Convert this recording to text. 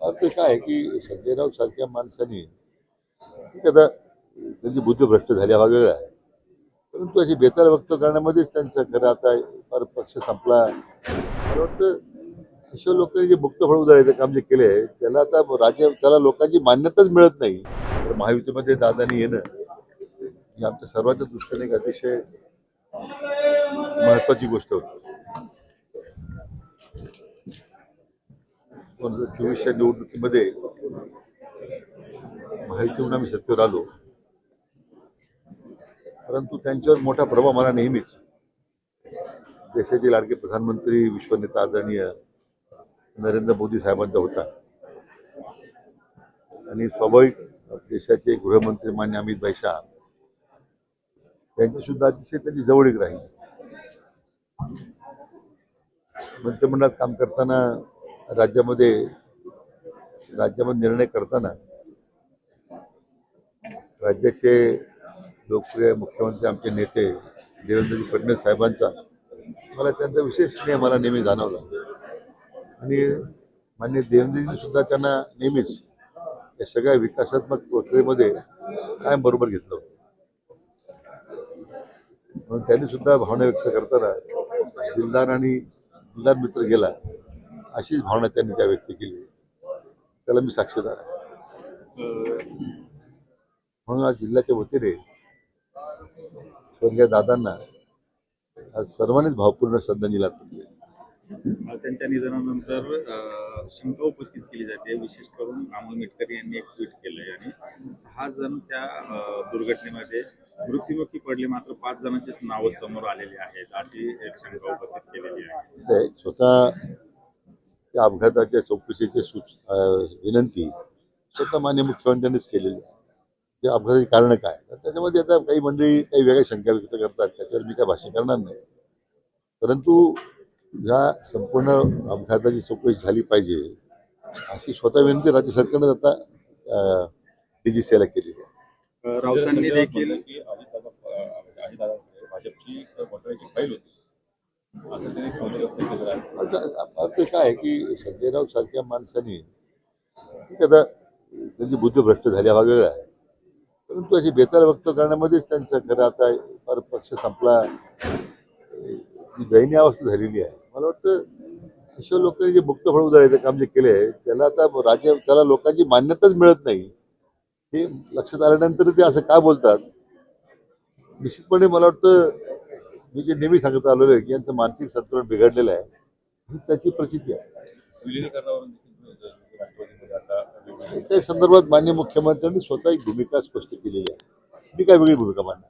अर्थ काय आहे की संजय राऊत सारख्या माणसाने ठीक आहे, आता त्यांची बुद्धी भ्रष्ट झाली हा वेगळा आहे, परंतु अशी बेताल व्यक्त करण्यामध्येच त्यांचं खरं आता फार पक्ष संपला. मला वाटतं अशा लोकांनी जे मुक्त फळ उधळायचं काम जे केलं आहे त्याला आता त्याला लोकांची मान्यताच मिळत नाही. तर महायुतीमध्ये दादानी येणं ही आमच्या सर्वांच्या दृष्टीने एक अतिशय महत्वाची गोष्ट होती. 2024च्या निवडणुकीमध्ये महायुतीहून आम्ही सत्तेवर आलो, परंतु त्यांच्यावर मोठा प्रभाव मला नेहमीच देशाचे लाडके प्रधानमंत्री विश्वनेता आदरणीय नरेंद्र मोदी साहेबांचा होता आणि स्वाभाविक देशाचे गृहमंत्री मान्य अमित भाई शाह यांची सुद्धा अतिशय त्यांची जवळीक राहील. मंत्रिमंडळात काम करताना राज्यामध्ये निर्णय करताना राज्याचे लोकप्रिय मुख्यमंत्री आमचे नेते देवेंद्रजी फडणवीस साहेबांचा मला त्यांचा विशेष स्नेह मला नेहमी जाणवला आणि माननीय देवेंद्रजी सुद्धा त्यांना नेहमीच या सगळ्या विकासात्मक प्रक्रियेमध्ये कायम बरोबर घेतलं होतं. म्हणून त्यांनी सुद्धा भावना व्यक्त करताना दिलदार मित्र गेला अशीच भावना त्यांनी त्या व्यक्त केली. त्याला मी साक्षीदार आहे. म्हणून आज जिल्ह्याच्या वतीने स्वर्गीय दादांना आज सर्वांनीच भावपूर्ण श्रद्धांजली अर्पण केली. त्यांच्या निधनानंतर शंका उपस्थित केली जाते. विशेष करून अमोल मिटकर यांनी एक ट्विट केलंय आणि 6 जण त्या दुर्घटनेमध्ये मृत्युमुखी पडले, मात्र 5 जणांचीच नावं समोर आलेली आहेत अशी एक शंका उपस्थित केलेली आहे. स्वतः त्या अपघाताच्या चौकशीची विनंती स्वतः मान्य मुख्यमंत्र्यांनीच केलेली आहे. त्या अपघाताची कारण काय, तर त्याच्यामध्ये आता काही मंडळी काही वेगळ्या शंका व्यक्त करतात, त्याच्यावर मी काय भाष्य करणार नाही. परंतु या संपूर्ण अपघाताची चौकशी झाली पाहिजे अशी स्वतः विनंती राज्य सरकारने आता DGCला केली आहे. राऊतांनी देखील भाजपची महत्वाची फाईल होती असं त्यांनी संशय व्यक्त केलेला आहे. अर्थ काय आहे की संजय राऊत सारख्या माणसाने ठीक आहे, आता त्यांची बुद्धी भ्रष्ट झाली हा वेगळा आहे, परंतु अशी बेताल व्यक्त करण्यामध्येच त्यांचं खरं आता फार पक्ष संपला ही दयनीय अवस्था झालेली आहे. मला वाटतं अशा लोकांनी जे मुक्त फळ उधळायचं काम जे केलं आहे त्याला आता त्याला लोकांची मान्यताच मिळत नाही हे लक्षात आल्यानंतर ते असं का बोलतात. निश्चितपणे मला वाटतं मी जे नेहमी सांगत आलेलो आहे की यांचं मानसिक संतुलन बिघडलेलं आहे ही त्याची प्रचिती आहे. विलिनीकरणावरून त्या संदर्भात माननीय मुख्यमंत्र्यांनी स्वतः एक भूमिका स्पष्ट केलेली आहे. मी काय वेगळी भूमिका मांडणार.